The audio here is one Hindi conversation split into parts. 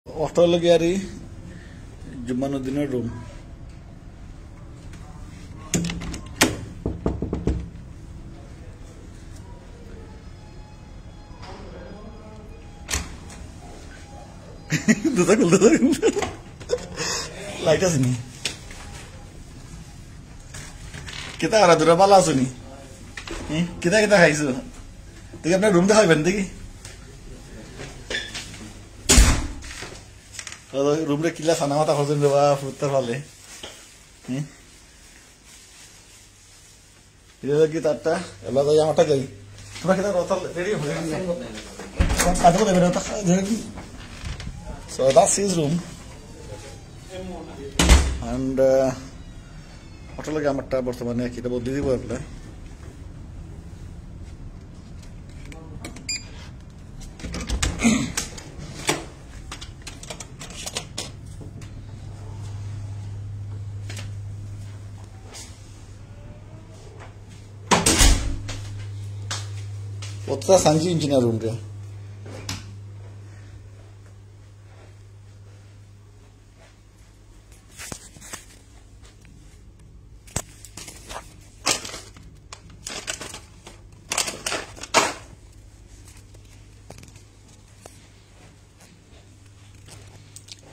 Autologary Jumanudin room. Light as me. Kita ada dua malas ni. Kita hai su. Tapi अपना रूम दिखाई बंदे की. और रूम रे किला साना माता खोजन देवा फुटर वाले. ये लगी ताता. अल्लाह तो यहाँ मटा गई. तुम्हारा कितना रोता रेडी हो गया. आता को देना था. So that's his room. And hotel lagi amat tak bertemannya kita buat diri buat lah. Otra Sanji engineer room dia.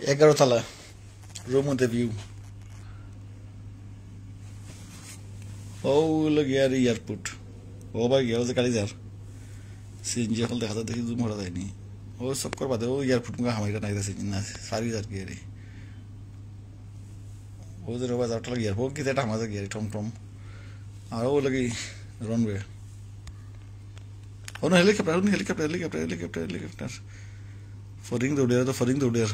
Egarotala room with the view. Oh, look here, the airport. Oh, by the Kalizar. CNG हल देखा था देखी जूम हो रहा था नहीं वो सब कर पाते वो एयरपोर्ट में हमारे नहीं था सीएनजी सारी जात गए रे वो जरा बात आउट लगी एयरपोर्ट कितने टाइम आता गया रे टॉम टॉम और वो लगी रनवे और हेलीकॉप्टर फरिंग दो उड़ेर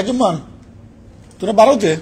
Juman, tu nak baru tu?